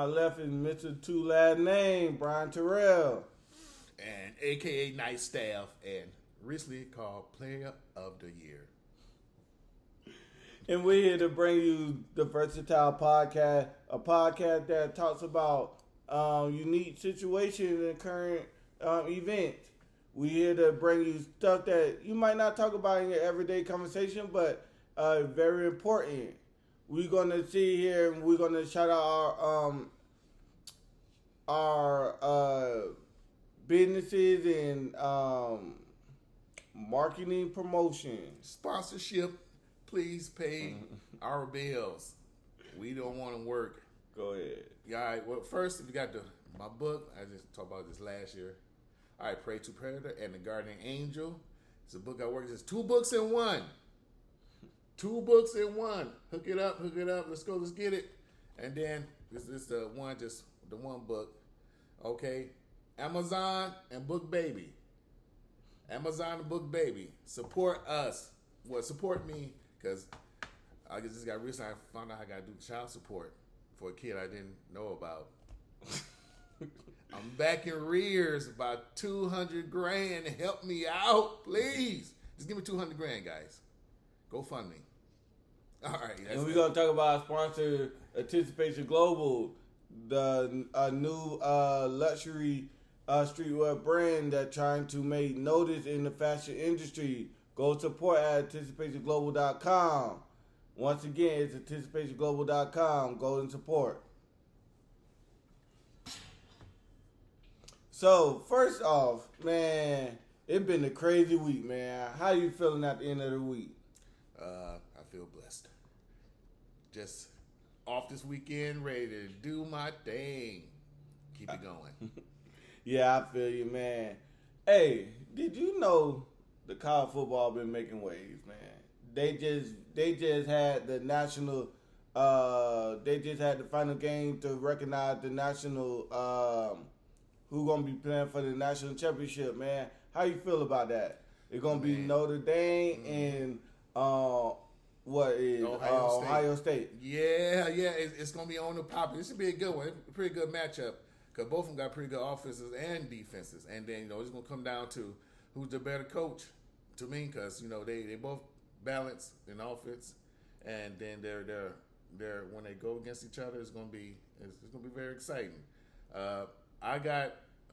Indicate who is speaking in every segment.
Speaker 1: left is Mr. Two Last Name, Brian Terrell.
Speaker 2: And a.k.a. Night Staff, and recently called Player of the Year.
Speaker 1: And we're here to bring you the Versatile Podcast, a podcast that talks about unique situations and current events. We're here to bring you stuff that you might not talk about in your everyday conversation, but very important. We're going to see here, and we're going to shout out our businesses and marketing promotions.
Speaker 2: Sponsorship, please pay our bills. We don't want to work.
Speaker 1: Go ahead.
Speaker 2: All right, well, first, we got my book. I just talked about this last year. All right, Pray to Predator and the Guardian Angel. It's a book I worked. It's 2 books in one. 2 books in one. Hook it up. Let's go. Let's get it. And then this is the one book. Okay, Amazon and Book Baby. Amazon and Book Baby. Support us. Well, support me, because I just got recently I found out I got to do child support for a kid I didn't know about. I'm back in arrears about $200,000. Help me out, please. Just give me $200,000, guys. Go fund me. All right.
Speaker 1: And we're going to talk about our sponsor, Anticipation Global, the new luxury streetwear brand that's trying to make notice in the fashion industry. Go support at anticipationglobal.com. Once again, it's anticipationglobal.com. Go and support. So, first off, man, it's been a crazy week, man. How you feeling at the end of the week?
Speaker 2: I feel blessed. Just off this weekend, ready to do my thing. Keep it going.
Speaker 1: Yeah, I feel you, man. Hey, did you know the college football been making waves, man? They just had the national. They just had the final game to recognize the national. Who gonna be playing for the national championship, man? How you feel about that? It's gonna be Notre Dame and Ohio State.
Speaker 2: Yeah, it's gonna be on the pop. This should be a good one. A pretty good matchup, because both of them got pretty good offenses and defenses. And then it's gonna come down to who's the better coach. To me, because they both balance in offense, and then they're when they go against each other, it's gonna be very exciting.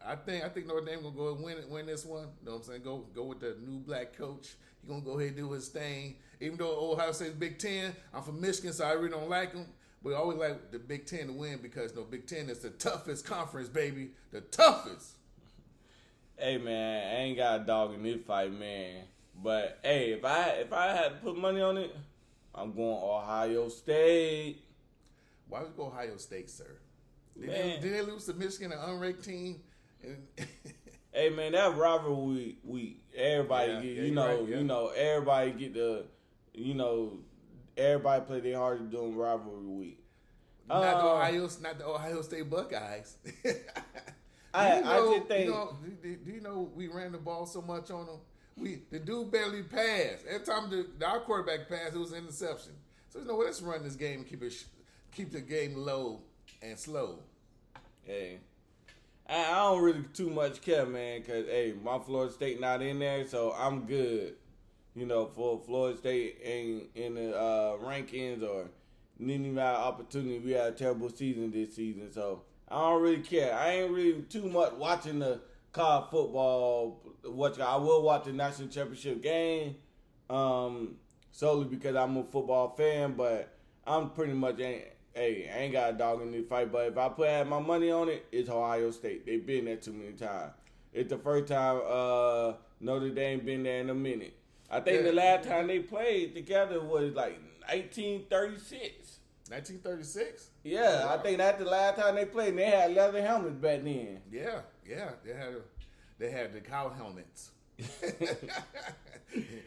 Speaker 2: I think Notre Dame gonna go and win this one. You know what I'm saying? Go with the new black coach. He gonna go ahead and do his thing. Even though Ohio State's Big Ten, I'm from Michigan, so I really don't like them. But I always like the Big Ten to win, because Big Ten is the toughest conference, baby. The toughest.
Speaker 1: Hey man, I ain't got a dog in this fight, man. But hey, if I had to put money on it, I'm going Ohio State.
Speaker 2: Why would you go Ohio State, sir?
Speaker 1: Did
Speaker 2: they lose to Michigan, an unranked team?
Speaker 1: Hey man, that rivalry week, everybody everybody get the, everybody play their hardest during rivalry week.
Speaker 2: Not the Ohio State Buckeyes.
Speaker 1: I just think.
Speaker 2: Do you know we ran the ball so much on them? The dude barely passed. Every time our quarterback passed, it was an interception. So let's run this game and keep the game low and slow.
Speaker 1: Hey, I don't really too much care, man, because my Florida State not in there, so I'm good. For Florida State ain't in the rankings or didn't even have opportunity. We had a terrible season this season, so I don't really care. I ain't really too much watching the college football. I will watch the national championship game, solely because I'm a football fan, but I'm pretty much I ain't got a dog in this fight. But if I had my money on it, it's Ohio State. They've been there too many times. It's the first time Notre Dame been there in a minute. I think the last time they played together was like 1936.
Speaker 2: 1936?
Speaker 1: Yeah, wow. I think that's the last time they played. And they had leather helmets back then.
Speaker 2: Yeah. They had the cow helmets.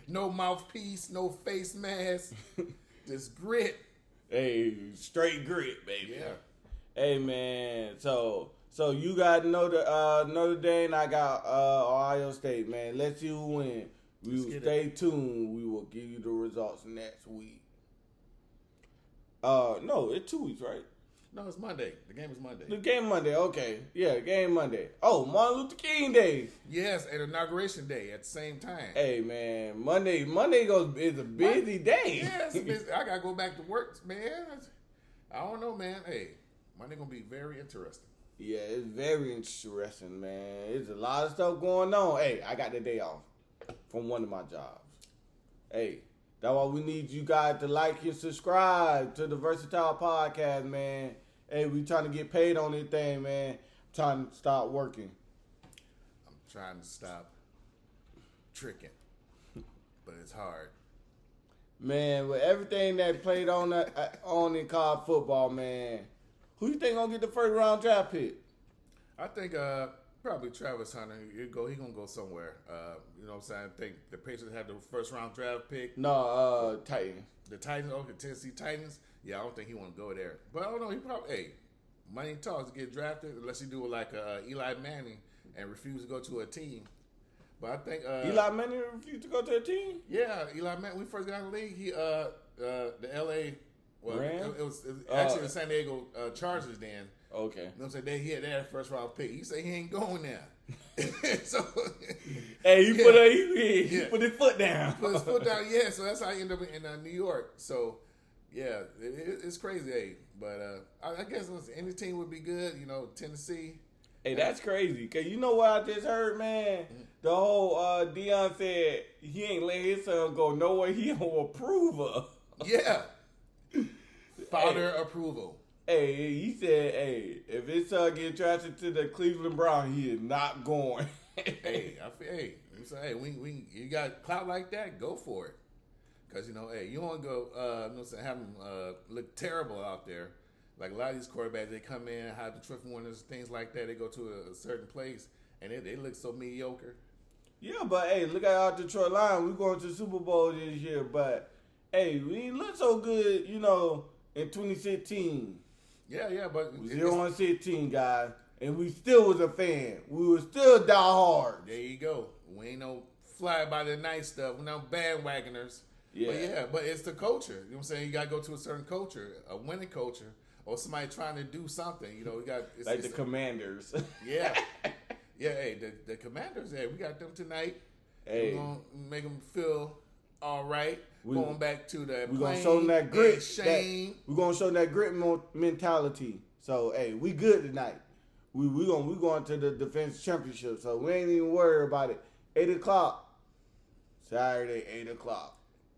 Speaker 2: No mouthpiece, no face mask, just grit.
Speaker 1: Hey, straight grit, baby.
Speaker 2: Yeah.
Speaker 1: Hey, man. So you got Notre Dame. I got Ohio State, man. Let's see who win. We will stay tuned. We will give you the results next week. No, it's 2 weeks, right?
Speaker 2: No, it's Monday. The game is Monday.
Speaker 1: The game Monday, okay. Yeah, game Monday. Oh, Martin Luther King Day.
Speaker 2: Yes, and inauguration day at the same time.
Speaker 1: Hey, man, Monday is a busy day.
Speaker 2: Yeah, I got to go back to work, man. I don't know, man. Hey, Monday going to be very interesting.
Speaker 1: Yeah, it's very interesting, man. There's a lot of stuff going on. Hey, I got the day off from one of my jobs. Hey, that's why we need you guys to like and subscribe to the Versatile Podcast, man. Hey, we trying to get paid on this thing, man. I'm trying to start working.
Speaker 2: I'm trying to stop tricking, but it's hard.
Speaker 1: Man, with everything that played on in college football, man, who you think gonna get the first round draft pick?
Speaker 2: I think probably Travis Hunter. He gonna go somewhere. You know what I'm saying? I think the Patriots had the first round draft pick.
Speaker 1: No, Titans.
Speaker 2: The Titans, okay, Tennessee Titans. Yeah, I don't think he want to go there. But I don't know. He probably, money talks to get drafted unless he do like Eli Manning and refuse to go to a team. But I think
Speaker 1: Eli Manning refused to go to a team.
Speaker 2: Yeah, Eli Manning. When we first got in the league, he the L.A. Well, it was actually the San Diego Chargers then.
Speaker 1: Okay.
Speaker 2: You know what I'm saying? He had that first round pick. He said he ain't going there. So,
Speaker 1: hey, he put his foot down.
Speaker 2: Put his foot down, yeah. So that's how he ended up in New York. So, yeah, it's crazy. Hey, but I guess any team would be good. You know, Tennessee.
Speaker 1: Hey, that's crazy. Because you know what I just heard, man? Mm-hmm. The whole Deion said he ain't let his son go nowhere he don't approve of.
Speaker 2: Yeah. Father approval.
Speaker 1: Hey, he said, hey, if his son get drafted to the Cleveland Browns, he is not going.
Speaker 2: You got clout like that, go for it. Because, you know, hey, you want to go, have them look terrible out there. Like a lot of these quarterbacks, they come in, have the trophy winners, things like that. They go to a certain place, and they look so mediocre.
Speaker 1: Yeah, but, hey, look at our Detroit Lions. We're going to the Super Bowl this year, but, hey, we didn't look so good, you know, in 2016.
Speaker 2: Yeah, but
Speaker 1: 0-16, guys, and we still was a fan. We were still die hard.
Speaker 2: There you go. We ain't no fly by the night stuff. We're not bandwagoners.
Speaker 1: Yeah.
Speaker 2: But it's the culture. You know what I'm saying? You got to go to a certain culture, a winning culture, or somebody trying to do something. You know, it's
Speaker 1: the Commanders.
Speaker 2: Yeah. Yeah, hey, the Commanders, hey, we got them tonight.
Speaker 1: Hey.
Speaker 2: We're going to make them feel all right. Going back to the
Speaker 1: we're gonna show them that grit.
Speaker 2: We're
Speaker 1: gonna show that grit mentality. So hey, we good tonight. We going to the defense championship. So we ain't even worried about it. 8:00 Saturday, 8:00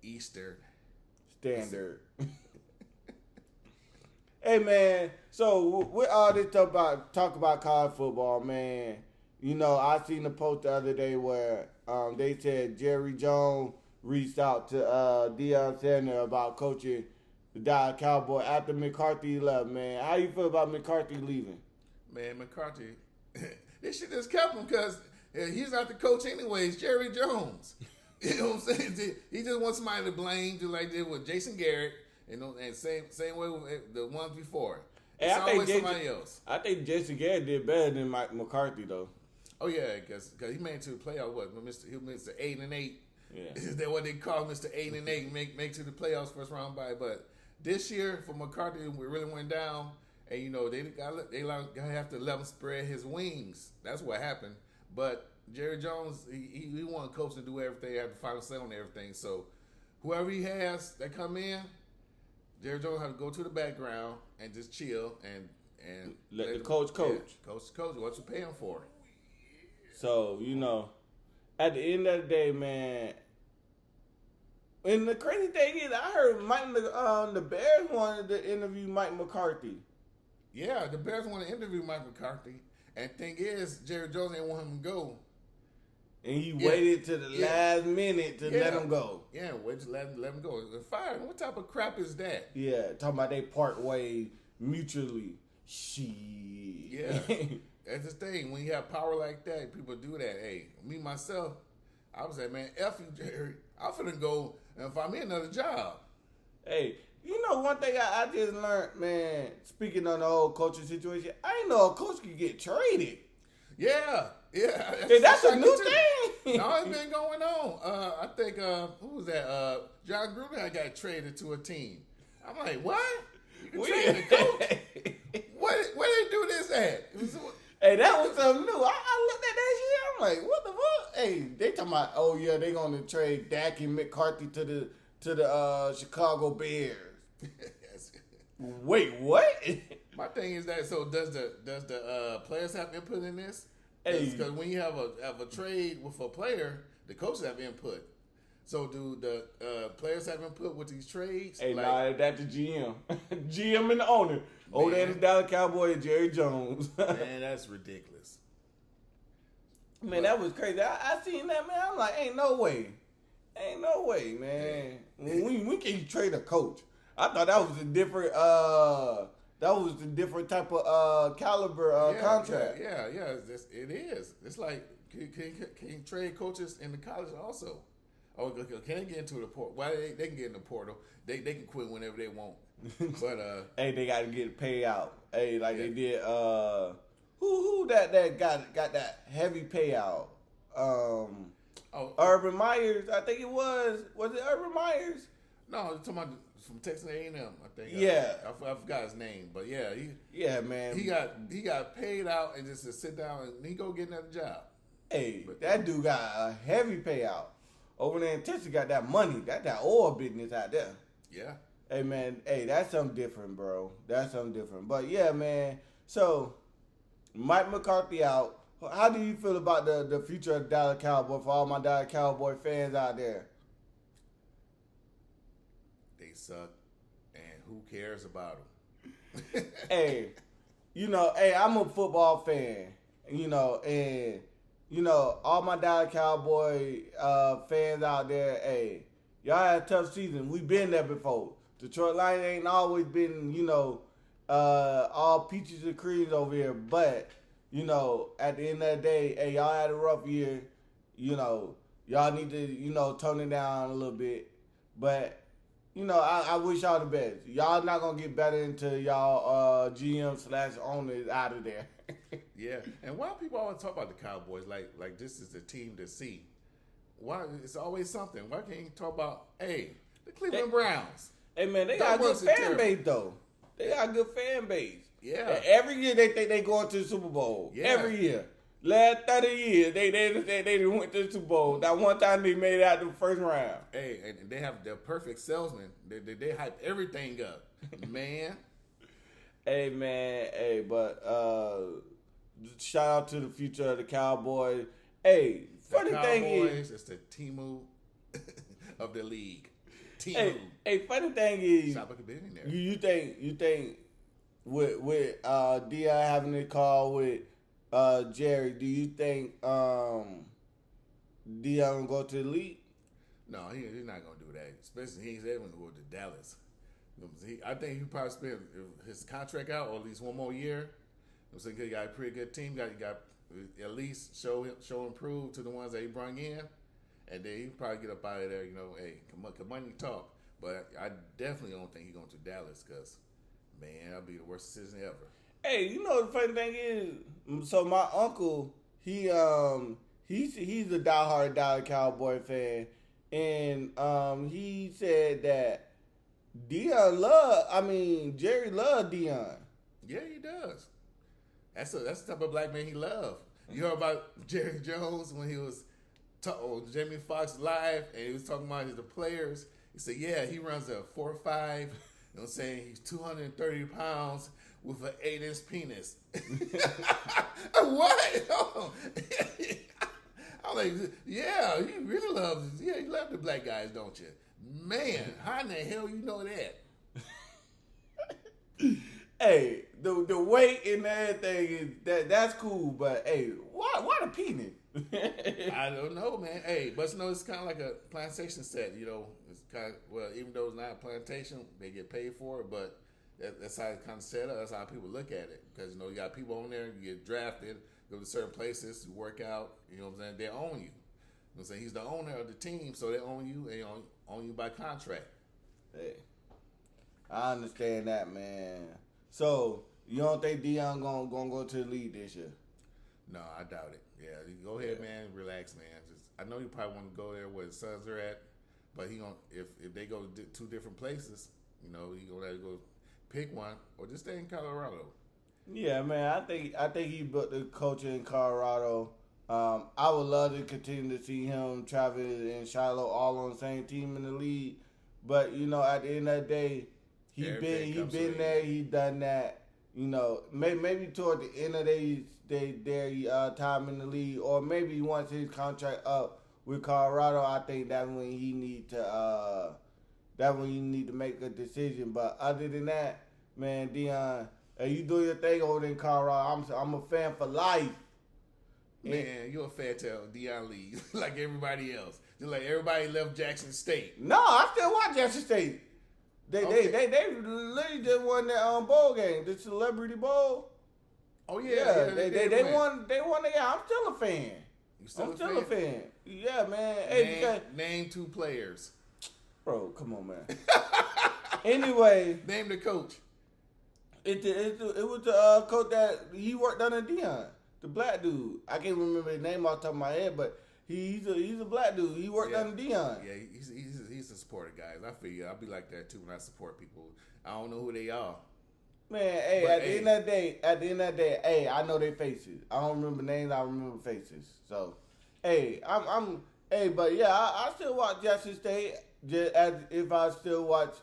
Speaker 2: Eastern
Speaker 1: Standard. Hey man, so with all this talk about college football, man. You know, I seen a post the other day where they said Jerry Jones reached out to Deion Sanders about coaching the Dallas Cowboys after McCarthy left, man. How you feel about McCarthy leaving?
Speaker 2: Man, McCarthy, they should just kept him because he's not the coach anyways. Jerry Jones. You know what I'm saying? He just wants somebody to blame, just like they did with Jason Garrett, and same way with the ones before. It's always somebody else.
Speaker 1: I think Jason Garrett did better than Mike McCarthy, though.
Speaker 2: Oh, yeah, because he made it to the playoffs, he was Mr. 8-8.
Speaker 1: Yeah.
Speaker 2: Is that what they call Mr. 8-8? Make to the playoffs first round bye. But this year for McCarthy, we really went down, and you know they have to let him spread his wings. That's what happened. But Jerry Jones, he wanted coach to do everything, have the final say on everything. So whoever he has that come in, Jerry Jones have to go to the background and just chill and
Speaker 1: let the coach coach.
Speaker 2: Yeah, coach. What you pay him for?
Speaker 1: So you know. At the end of the day, man, and the crazy thing is, I heard the Bears wanted to interview Mike McCarthy.
Speaker 2: Yeah, the Bears want to interview Mike McCarthy. And thing is, Jerry Jones didn't want him to go.
Speaker 1: And he waited to the last minute to let him go.
Speaker 2: Yeah, wait to let him go. Fire. What type of crap is that?
Speaker 1: Yeah, talking about they part ways mutually. Shit.
Speaker 2: Yeah. That's the thing. When you have power like that, people do that. Hey, me, myself, I was like, man, F you, Jerry. I'm finna go and find me another job.
Speaker 1: Hey, you know one thing I just learned, man, speaking on the whole coaching situation, I didn't know a coach could get traded.
Speaker 2: Yeah.
Speaker 1: That's a new thing.
Speaker 2: No, it's been going on. I think, who was that? John Gruden got traded to a team. I'm like, what? You can trade the coach? Where they do this at?
Speaker 1: Hey, that was something new. I looked at that shit. I'm like, what the fuck? Hey, they talking about, oh yeah, they gonna trade Dak and McCarthy to the Chicago Bears. Wait, what?
Speaker 2: My thing is that, so does the players have input in this?
Speaker 1: Hey,
Speaker 2: because when you have a trade with a player, the coaches have input. So do the players have input with these trades?
Speaker 1: Hey, nah, that's the GM. GM and the owner. Over there in the Dallas Cowboys, Jerry Jones.
Speaker 2: Man, that's ridiculous.
Speaker 1: Man, that was crazy. I seen that, man. I'm like, ain't no way. Ain't no way, man. We can't trade a coach. I thought that was a different type of caliber contract.
Speaker 2: Yeah. It is. It's like, can you trade coaches in the college also? Oh, can they get into the portal? Well, they can get in the portal. They can quit whenever they want. But
Speaker 1: hey, they got to get paid out. Hey, like they did. Who that got that heavy payout? Urban Myers. I think it was. Was it Urban Myers?
Speaker 2: No, you're talking about from Texas A&M. I think.
Speaker 1: Yeah,
Speaker 2: I forgot his name, but yeah,
Speaker 1: man.
Speaker 2: He got paid out and just to sit down and he go get another job.
Speaker 1: Hey, that dude got a heavy payout. Over there in Texas, got that money. That oil business out there.
Speaker 2: Yeah.
Speaker 1: Hey, man. Hey, that's something different, bro. That's something different. But, yeah, man. So, Mike McCarthy out. How do you feel about the future of the Dallas Cowboys for all my Dallas Cowboy fans out there?
Speaker 2: They suck, and who cares about them?
Speaker 1: Hey, I'm a football fan, and all my Dallas Cowboy fans out there, hey, y'all had a tough season. We've been there before. Detroit Lions ain't always been, all peaches and creams over here. But, at the end of the day, hey, y'all had a rough year. Y'all need to, tone it down a little bit. But, I wish y'all the best. Y'all not going to get better until y'all GM/owner is out of there.
Speaker 2: Yeah, and why people always talk about the Cowboys like this is the team to see? Why it's always something? Why can't you talk about the Cleveland Browns?
Speaker 1: Hey man, they got a good fan base though. They got a good fan base.
Speaker 2: Yeah,
Speaker 1: and every year they think they going to the Super Bowl. Yeah. Every year, last 30 years they went to the Super Bowl. That one time they made it out the first round.
Speaker 2: Hey, and they have the perfect salesman. They hype everything up, man.
Speaker 1: Hey man, but shout out to the future of the Cowboys. Hey, funny thing is,
Speaker 2: it's the Timu of the league.
Speaker 1: Timu. Hey, funny thing is,
Speaker 2: shop like a billionaire.
Speaker 1: You think with Deion having a call with Jerry, do you think Deion gonna go to the league?
Speaker 2: No, he's not gonna do that. Especially he's able to go to Dallas. I think he probably spent his contract out, or at least one more year. So he got a pretty good team. Got at least show improve to the ones that he brought in, and then he probably get up out of there. Hey, come money talk. But I definitely don't think he's going to Dallas because, man, that'll be the worst decision ever.
Speaker 1: Hey, the funny thing is, so my uncle, he's a diehard Dallas Cowboy fan, and he said that Jerry loved Deion.
Speaker 2: Yeah, he does. That's the type of black man he loved. You heard about Jerry Jones when he was on Jamie Foxx Live and he was talking about the players. He said, yeah, he runs a 4.5. You know what I'm saying? He's 230 pounds with an 8-inch penis. What? I'm like, yeah, you really love this. Yeah, you love the black guys, don't you? Man, how in the hell you know that?
Speaker 1: Hey, the weight and everything is that's cool, but hey, why the penis?
Speaker 2: I don't know, man. Hey, but it's kind of like a plantation set. It's kind of, even though it's not a plantation, they get paid for it, but that's how it's kind of set up. That's how people look at it because you got people on there, you get drafted, go to certain places, you work out. You know what I'm saying? They own you. I'm saying he's the owner of the team, so they own you and own you by contract.
Speaker 1: Hey, I understand that, man. So you don't think Deion gonna go to the league this year?
Speaker 2: No, I doubt it. Yeah, you go ahead, man. Relax, man. I know you probably want to go there where the Suns are at, but if they go to two different places, he gonna have to go pick one or just stay in Colorado.
Speaker 1: Yeah, man. I think he built the culture in Colorado. I would love to continue to see him, Travis, and Shiloh all on the same team in the league. But you know, at the end of the day, he been there, he done that. You know, maybe toward the end of their time in the league, or maybe once his contract up with Colorado, I think that's when he need to make a decision. But other than that, man, Deion, you do your thing over there in Colorado. I'm a fan for life.
Speaker 2: Man, you're a fan till Deion leaves, like everybody else. Just like everybody left Jackson State.
Speaker 1: No, I still watch Jackson State. They literally just won that bowl game, the Celebrity Bowl.
Speaker 2: Oh yeah,
Speaker 1: they won. They won. Yeah, I'm still a fan.
Speaker 2: You still
Speaker 1: a fan? Yeah, man. Hey,
Speaker 2: name 2 players.
Speaker 1: Bro, come on, man. Anyway,
Speaker 2: name the coach.
Speaker 1: It was the coach that he worked under Deion. The black dude. I can't remember his name off the top of my head, but he's a black dude. He worked under Deion.
Speaker 2: Yeah, he's a supporter, guys. I figure I'll be like that too when I support people. I don't know who they are.
Speaker 1: Man, hey, at the end of the day, hey, I know their faces. I don't remember names. I remember faces. So, hey, but yeah, I still watch Jackson State just as if I still watch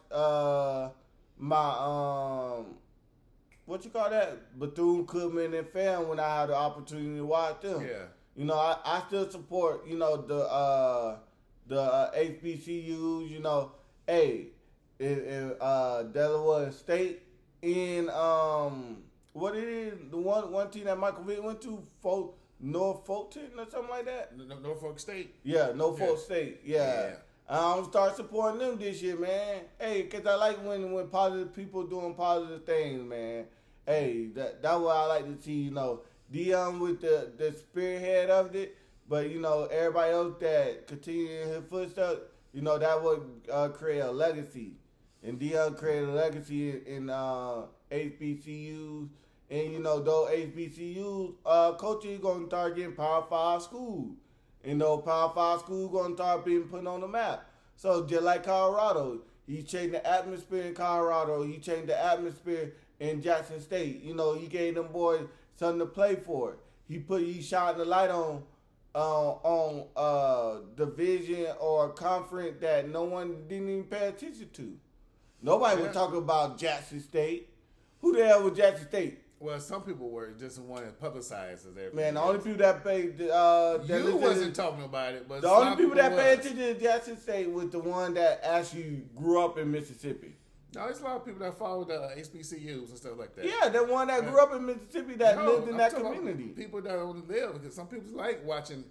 Speaker 1: my what you call that? Bethune-Cookman and Fam when I had the opportunity to watch them.
Speaker 2: Yeah.
Speaker 1: You know, I still support, you know, the HBCUs, you know. Hey, Delaware State in what it is, the one team that Michael Vick went to, North Fulton or something like that?
Speaker 2: Norfolk State?
Speaker 1: Yeah, Norfolk State. Yeah. I'm gonna start supporting them this year, man. Hey, cause I like when positive people doing positive things, man. Hey, that's what I like to see. You know, Deion with the spearhead of it, but you know everybody else that continue in his footsteps. You know that would create a legacy, and Deion created a legacy in HBCUs, and you know those HBCUs coaches gonna start getting Power 5 schools. You know, Power 5 schools gonna start being put on the map. So just like Colorado, he changed the atmosphere in Colorado. He changed the atmosphere in Jackson State. You know, he gave them boys something to play for. He shot the light on division or conference that no one didn't even pay attention to. Nobody was talking about Jackson State. Who the hell was Jackson State?
Speaker 2: Well, some people were just wanting to publicize as everything.
Speaker 1: Man, the only people that paid
Speaker 2: you wasn't talking about it, but
Speaker 1: the only people that paid attention to Jackson State was the one that actually grew up in Mississippi.
Speaker 2: No, there's a lot of people that follow the HBCUs and stuff like that.
Speaker 1: Yeah, the one that grew up in Mississippi that lived in that community.
Speaker 2: People that don't live, because some people like watching, you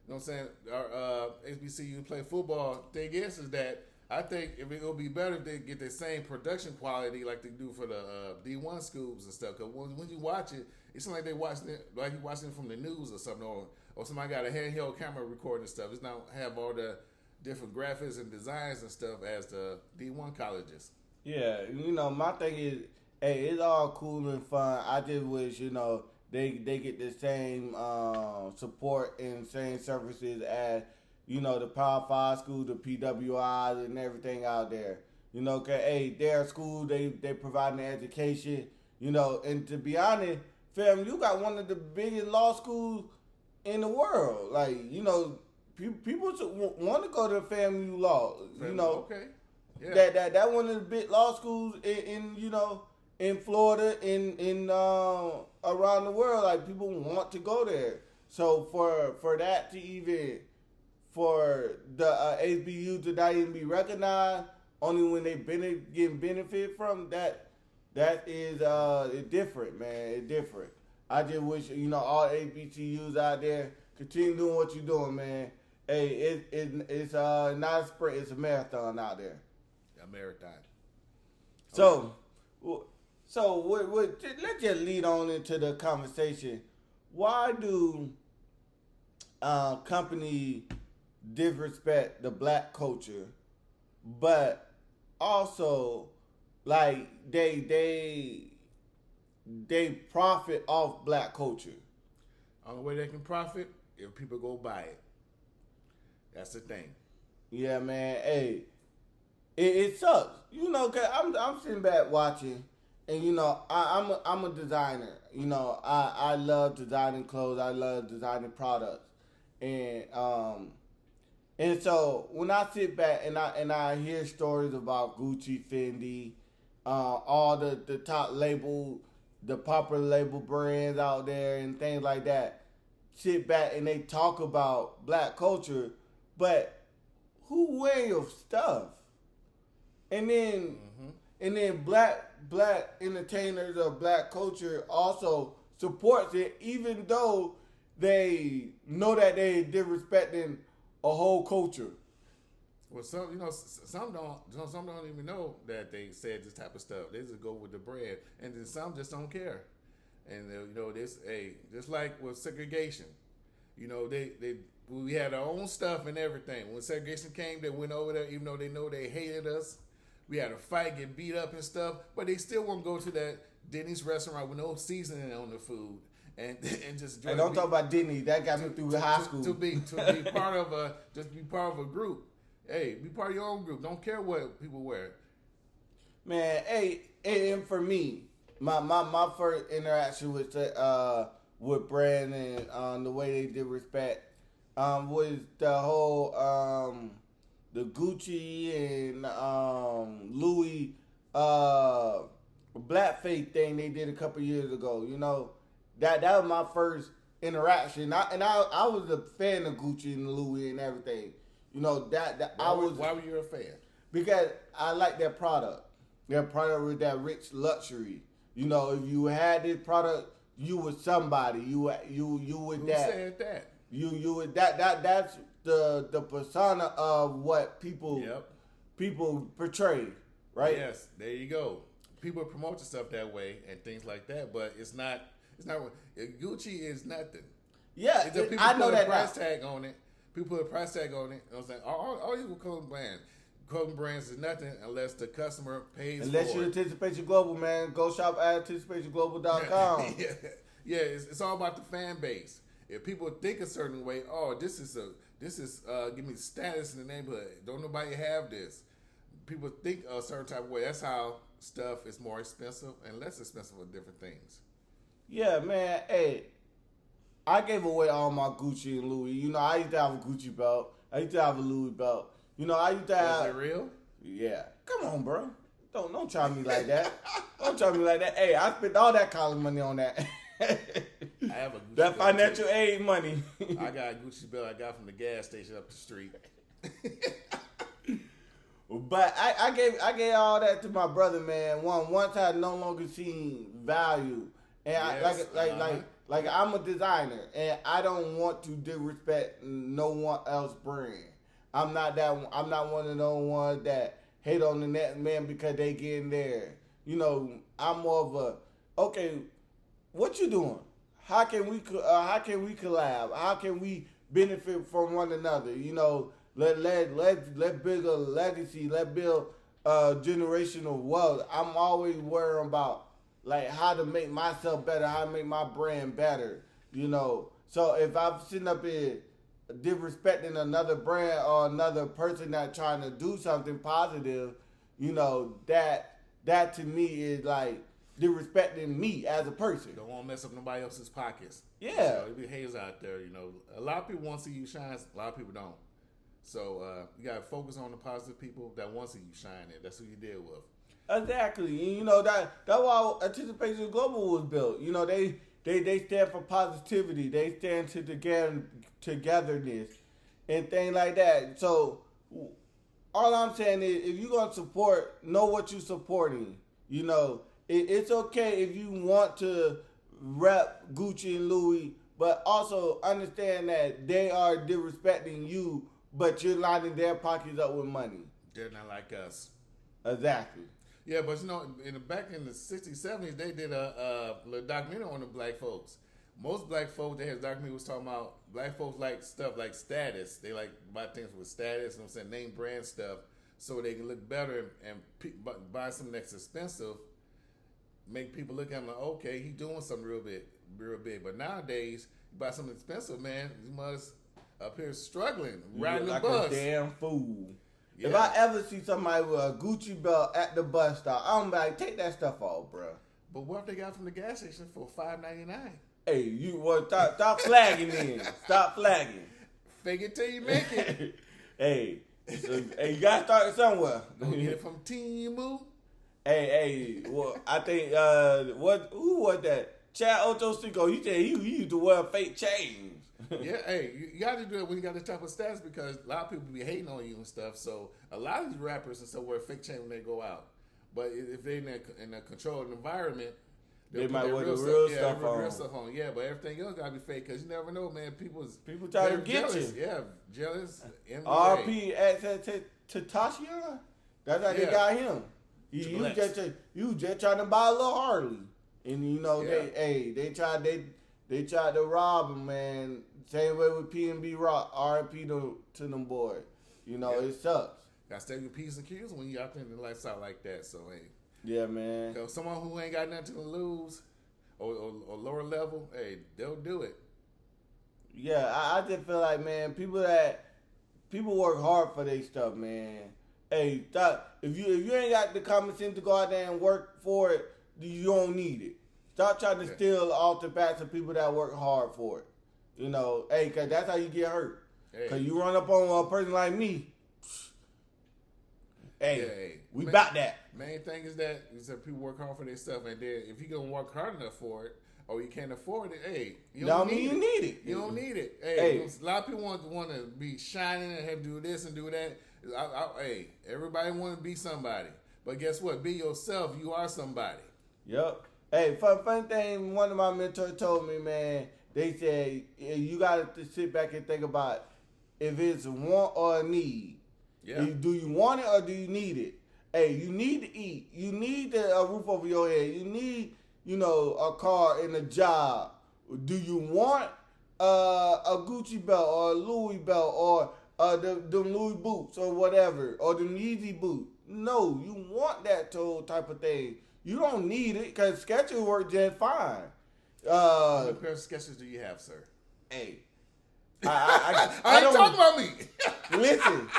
Speaker 2: know what I'm saying, our HBCU play football. Thing is that I think it'll be better if they get the same production quality like they do for the D1 schools and stuff. Because when you watch it, it's like they watching it like you watching it from the news or something, or somebody got a handheld camera recording stuff. It's not have all the different graphics and designs and stuff as the D1 colleges.
Speaker 1: Yeah, you know, my thing is, hey, it's all cool and fun. I just wish, you know, they get the same support and same services as, you know, the Power 5 schools, the PWIs and everything out there. You know, cause hey, their school, they provide an education, you know, and to be honest, fam, you got one of the biggest law schools in the world. Like, you know, people want to go to FAMU Law, you know.
Speaker 2: Okay. Yeah.
Speaker 1: That one of the big law schools in you know, in Florida, in around the world, like people want to go there. So for that to even for the HBU to not even be recognized, only when they getting benefit from that is it's different, man. It's different. I just wish, you know, all HBCUs out there continue doing what you're doing, man. Hey, it's not a sprint, it's a marathon out there.
Speaker 2: A marathon.
Speaker 1: So let's just lead on into the conversation. Why do companies disrespect the black culture, but also like they profit off black culture?
Speaker 2: Only way they can profit if people go buy it. That's the thing.
Speaker 1: Yeah, man. Hey. It sucks, you know. Cause I'm sitting back watching, and you know, I'm a designer. You know, I love designing clothes. I love designing products, and so when I sit back and I hear stories about Gucci, Fendi, all the top label, the popular label brands out there and things like that, sit back and they talk about black culture, but who wear your stuff? And then black entertainers or black culture also supports it, even though they know that they disrespecting a whole culture.
Speaker 2: Well, some don't even know that they said this type of stuff. They just go with the brand, and then some just don't care. And just like with segregation, you know, we had our own stuff and everything. When segregation came, they went over there, even though they know they hated us. We had a fight, get beat up and stuff, but they still won't go to that Denny's restaurant with no seasoning on the food and just.
Speaker 1: And don't talk about Denny's. That got me through high school.
Speaker 2: To be part of a group. Hey, be part of your own group. Don't care what people wear.
Speaker 1: Man, hey, and for me, my first interaction with brand and the way they did respect was the whole the Gucci and Louis blackface thing they did a couple years ago. You know, that was my first interaction. I was a fan of Gucci and Louis and everything. You know,
Speaker 2: Why were you a fan?
Speaker 1: Because I like their product. Their product was that rich luxury. You know, if you had this product, you were somebody. You were that.
Speaker 2: Who said that?
Speaker 1: You were that. That's the persona of what people portray, right?
Speaker 2: Yes, there you go. People promote the stuff that way and things like that, but it's not. Gucci is nothing.
Speaker 1: Yeah,
Speaker 2: I know that price tag on it. People put a price tag on it. I was like, all these clothing brands. Clothing brands is nothing unless the customer pays
Speaker 1: unless
Speaker 2: for
Speaker 1: you're
Speaker 2: it.
Speaker 1: Anticipation Global, man. Go shop at anticipationglobal.com.
Speaker 2: Yeah, it's all about the fan base. If people think a certain way, this is give me status in the neighborhood. Don't nobody have this. People think a certain type of way. That's how stuff is more expensive and less expensive for different things.
Speaker 1: Yeah, man. Hey, I gave away all my Gucci and Louis. You know, I used to have a Gucci belt. I used to have a Louis belt. You know, I used to have.
Speaker 2: Is it real?
Speaker 1: Yeah. Come on, bro. Don't try me like that. Don't try me like that. Hey, I spent all that college money on that.
Speaker 2: I have a Gucci
Speaker 1: that
Speaker 2: belt
Speaker 1: financial
Speaker 2: too.
Speaker 1: aid money.
Speaker 2: I got a Gucci belt I got from the gas station up the street.
Speaker 1: But I gave all that to my brother, man. Once I no longer seen value, and
Speaker 2: Yes,
Speaker 1: like I'm a designer, and I don't want to disrespect no one else brand. I'm not one of those ones that hate on the next man because they get in there. You know, I'm more of a okay. What you doing? How can we collab? How can we benefit from one another? You know, let's build a legacy. Let's build generational wealth. I'm always worrying about like how to make myself better, how to make my brand better. You know, so if I'm sitting up here disrespecting another brand or another person that trying to do something positive, you know, that to me is like disrespecting me as a person.
Speaker 2: Don't want to mess up nobody else's pockets.
Speaker 1: Yeah.
Speaker 2: So there be haters out there, you know. A lot of people want to see you shine, a lot of people don't. So you got to focus on the positive people that want to see you shine. That's who you deal with.
Speaker 1: Exactly. And you know, that's why Anticipation Global was built. You know, they stand for positivity. They stand to togetherness and things like that. So all I'm saying is if you're going to support, know what you're supporting. You know, it's okay if you want to rep Gucci and Louis, but also understand that they are disrespecting you, but you're lining their pockets up with money.
Speaker 2: They're not like us.
Speaker 1: Exactly.
Speaker 2: Yeah, but you know, back in the 60s, 70s, they did a little documentary on the black folks. Most black folks, they had a documentary was talking about black folks like stuff like status. They like buy things with status, you know what I'm saying, name brand stuff, so they can look better and buy something that's expensive, make people look at him like, okay, he doing something real big. But nowadays, you buy something expensive, man, you must up here struggling, riding the
Speaker 1: like
Speaker 2: bus.
Speaker 1: A damn fool.
Speaker 2: Yeah.
Speaker 1: If I ever see somebody with a Gucci belt at the bus stop, I'm like, take that stuff off, bro.
Speaker 2: But what if they got it from the gas station for $5.99?
Speaker 1: Hey, stop flagging then. Stop flagging.
Speaker 2: Fake it till you make it.
Speaker 1: Hey, you gotta start somewhere.
Speaker 2: Go get it from Temu.
Speaker 1: Hey, well, I think who was that? Chad Ochocinco. He said he used to wear fake chains.
Speaker 2: Yeah, hey, you got to do it when you got this type of status because a lot of people be hating on you and stuff. So a lot of these rappers and stuff wear fake chain when they go out. But if they're in a controlled environment,
Speaker 1: they might wear the real stuff on.
Speaker 2: Real stuff on. Yeah, but everything else gotta be fake because you never know, man. People
Speaker 1: try to get
Speaker 2: jealous.
Speaker 1: you.
Speaker 2: Yeah, jealous.
Speaker 1: RP at Tatashion. That's how they got him. He was just trying to buy a little Harley, and you know they tried to rob him, man. Same way with P&B Rock. RP to them boys. You know it sucks.
Speaker 2: Got to stay with P's and Q's when you out there in the lifestyle like that. So hey.
Speaker 1: Yeah, man.
Speaker 2: So someone who ain't got nothing to lose or lower level, hey, they'll do it.
Speaker 1: Yeah, I just feel like, man, people work hard for their stuff, man. Hey, if you ain't got the common sense to go out there and work for it, you don't need it. Stop trying to steal off the backs of people that work hard for it. You know, hey, because that's how you get hurt. Because you run up on a person like me, we about that.
Speaker 2: Main thing is that people work hard for their stuff, and then if you don't work hard enough for it, or you can't afford it, hey, you don't need it. You don't need it. Hey, a lot of people want to be shining and have to do this and do that. Hey, everybody want to be somebody, but guess what? Be yourself. You are somebody.
Speaker 1: Yep. Hey, fun thing. One of my mentors told me, man. They said you got to sit back and think about if it's a want or a need.
Speaker 2: Yeah.
Speaker 1: Do you want it or do you need it? Hey, you need to eat. You need a roof over your head. You need, a car and a job. Do you want a Gucci belt or a Louis belt or them Louis boots or whatever or them Yeezy boots? No, you want that type of thing. You don't need it because Skechers work just fine.
Speaker 2: How many pair of Skechers do you have, sir?
Speaker 1: Hey,
Speaker 2: I ain't talking about me.
Speaker 1: Listen,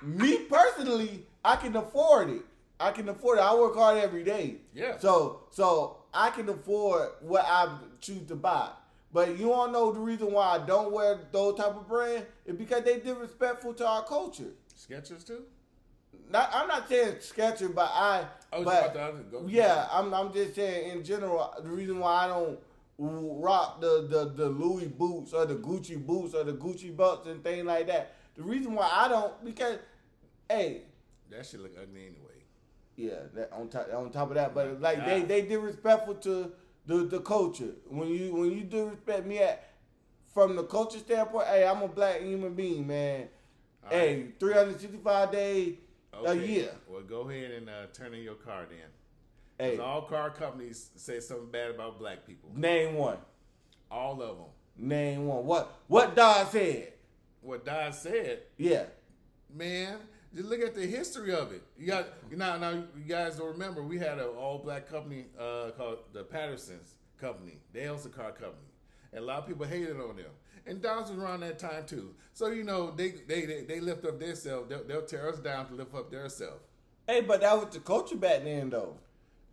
Speaker 1: me personally, I can afford it. I work hard every day.
Speaker 2: Yeah.
Speaker 1: So I can afford what I choose to buy. But you don't know the reason why I don't wear those type of brand is because they disrespectful to our culture.
Speaker 2: Skechers too?
Speaker 1: I'm not saying Skechers, but I'm just saying in general the reason why I don't rock the Louis boots or the Gucci boots or the Gucci belts and things like that. The reason why I don't because that
Speaker 2: shit look ugly anyway.
Speaker 1: Yeah, that on top of that, but like they disrespectful to the culture. When you disrespect me from the culture standpoint, hey, I'm a black human being, man. All right. 365 days a year.
Speaker 2: Well, go ahead and turn in your car then.
Speaker 1: Hey,
Speaker 2: all car companies say something bad about black people.
Speaker 1: Name one.
Speaker 2: All of them.
Speaker 1: Name one. What Don said?
Speaker 2: What Don said?
Speaker 1: Yeah.
Speaker 2: Man, just look at the history of it. Now you guys don't remember we had an all black company called the Patterson's Company. They own a car company, and a lot of people hated on them. And Don's was around that time too. So they lift up their self. They'll tear us down to lift up their self.
Speaker 1: Hey, but that was the culture back then, though.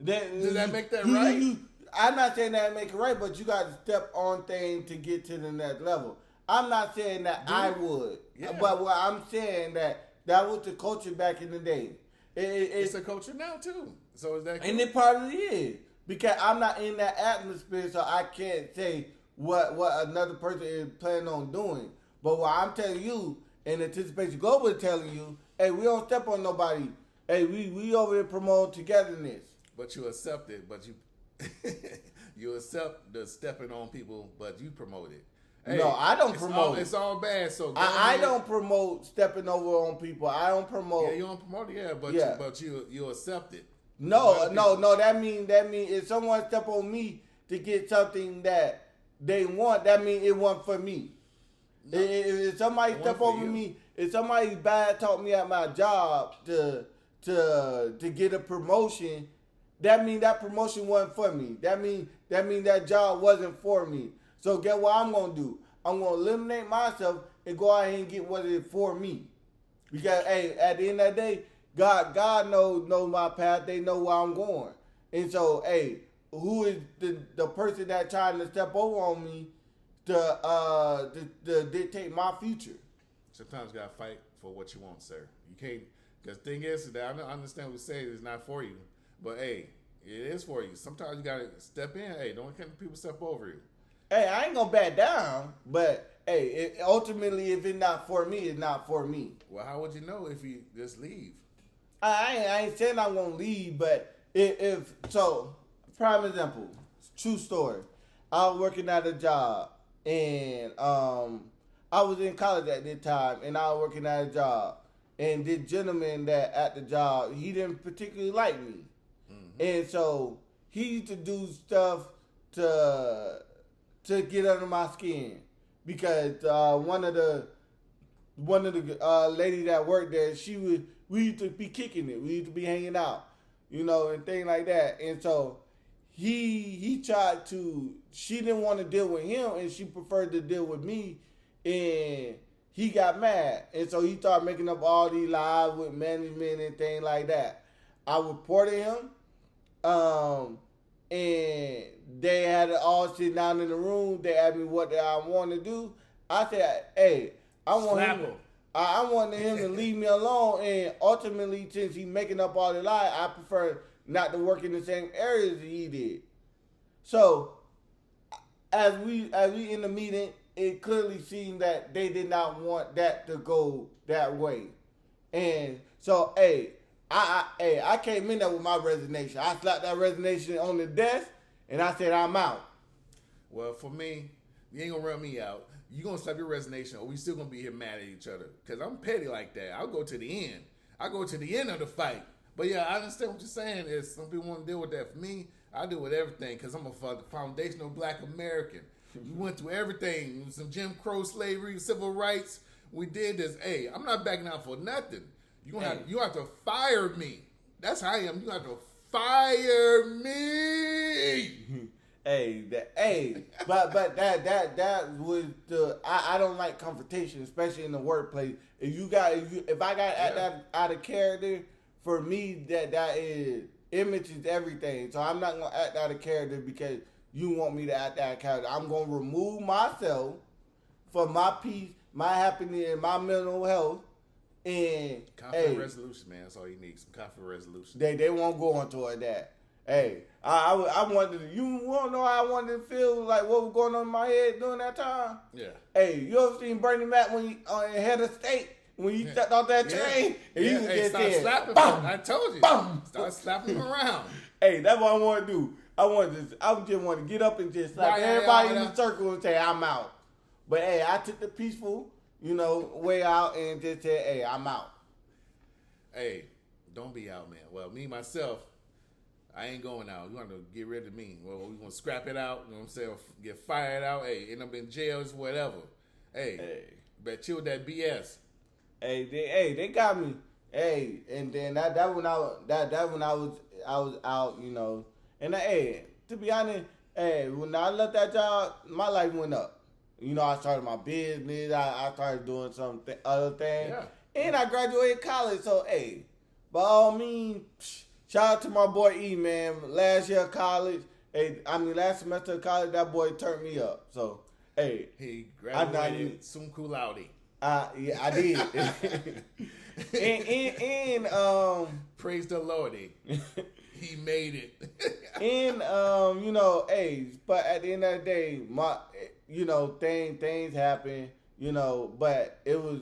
Speaker 2: Does that make that right?
Speaker 1: I'm not saying that make it right, but you got to step on things to get to the next level. I'm not saying that I would, but what I'm saying that was the culture back in the day.
Speaker 2: It's a culture now too. So is that?
Speaker 1: And it probably is because I'm not in that atmosphere, so I can't say what another person is planning on doing. But what I'm telling you, in Anticipation Global is telling you, hey, we don't step on nobody. Hey, we over here promote togetherness.
Speaker 2: But you accept it, but you accept the stepping on people, but you promote it. Hey,
Speaker 1: no, I don't promote it.
Speaker 2: It's all bad. So
Speaker 1: I don't promote stepping over on people. I don't promote.
Speaker 2: Yeah, you don't promote it. But you accept it.
Speaker 1: No. That mean if someone step on me to get something that they want, that mean it wasn't for me. No, if somebody step over me, if somebody bad talk me at my job to get a promotion, that mean that promotion wasn't for me. That mean that job wasn't for me. So get what I'm gonna do? I'm gonna eliminate myself and go out and get what is for me. Because hey, at the end of the day, God knows my path. They know where I'm going, and so hey, who is the person that trying to step over on me to dictate my future?
Speaker 2: Sometimes you gotta fight for what you want, sir. You can't. Because the thing is that I understand what you say it's not for you, but hey, it is for you. Sometimes you gotta step in. Hey, don't let people step over you.
Speaker 1: Hey, I ain't gonna back down, but hey, ultimately, if it's not for me, it's not for me.
Speaker 2: Well, how would you know if you just leave?
Speaker 1: I ain't saying I'm gonna leave, but if so, prime example, true story. I was working at a job, and I was in college at this time, and I was working at a job, and this gentleman that at the job, he didn't particularly like me, and so he used to do stuff to get under my skin, because one of the ladies that worked there, we used to be kicking it, we used to be hanging out, and things like that, and so he tried to. She didn't want to deal with him, and she preferred to deal with me, and he got mad, and so he started making up all these lies with management and things like that. I reported him, and they had it all sit down in the room. They asked me what I want to do. I said, "Hey, I want him. I wanted him to leave me alone." And ultimately, since he's making up all the lies, I prefer not to work in the same areas that he did. So, as we in the meeting, it clearly seemed that they did not want that to go that way, and so, I came in there with my resignation. I slapped that resignation on the desk, and I said, "I'm out."
Speaker 2: Well, for me, you ain't gonna run me out. You gonna slap your resignation, or we still gonna be here mad at each other? Because I'm petty like that. I'll go to the end. I go to the end of the fight. But yeah, I understand what you're saying. Is some people want to deal with that. For me, I deal with everything because I'm a foundational Black American. We went through everything. Some Jim Crow slavery, civil rights. We did this. Hey, I'm not backing out for nothing. You have to fire me. That's how I am. You have to fire me.
Speaker 1: But that was I don't like confrontation, especially in the workplace. If I got that out of character, for me that is image is everything. So I'm not gonna act out of character because you want me to act out of character. I'm gonna remove myself for my peace, my happiness, and my mental health. And
Speaker 2: conflict resolution, man. That's all you need. Some conflict resolution.
Speaker 1: They won't go on toward that. Hey, I wanted. You want to know how I wanted to feel like what was going on in my head during that time?
Speaker 2: Yeah.
Speaker 1: Hey, you ever seen Bernie Mac when he head of state when you stepped off that train and you just
Speaker 2: start
Speaker 1: said,
Speaker 2: slapping. I told you. Start slapping him around.
Speaker 1: Hey, that's what I want to do. I just want to get up and just slap everybody in the circle and say I'm out. But hey, I took the peaceful, way out and just said, hey, I'm out.
Speaker 2: Hey, don't be out, man. Well, me myself, I ain't going out. You want to get rid of me? Well, we gonna scrap it out. You know what I'm saying? Get fired out. Hey, end up in jails, whatever. Hey, better chill with that BS.
Speaker 1: Hey, they got me. Hey, and then that when I was out, And to be honest, when I left that job, my life went up. I started my business. I started doing some other things. Yeah. And I graduated college. So, by all means, shout out to my boy E, man. Last year of college, last semester of college, that boy turned me up. So,
Speaker 2: he graduated summa cum laude.
Speaker 1: Yeah, I did. and
Speaker 2: praise the Lord. He made it.
Speaker 1: And but at the end of the day, things happen, but it was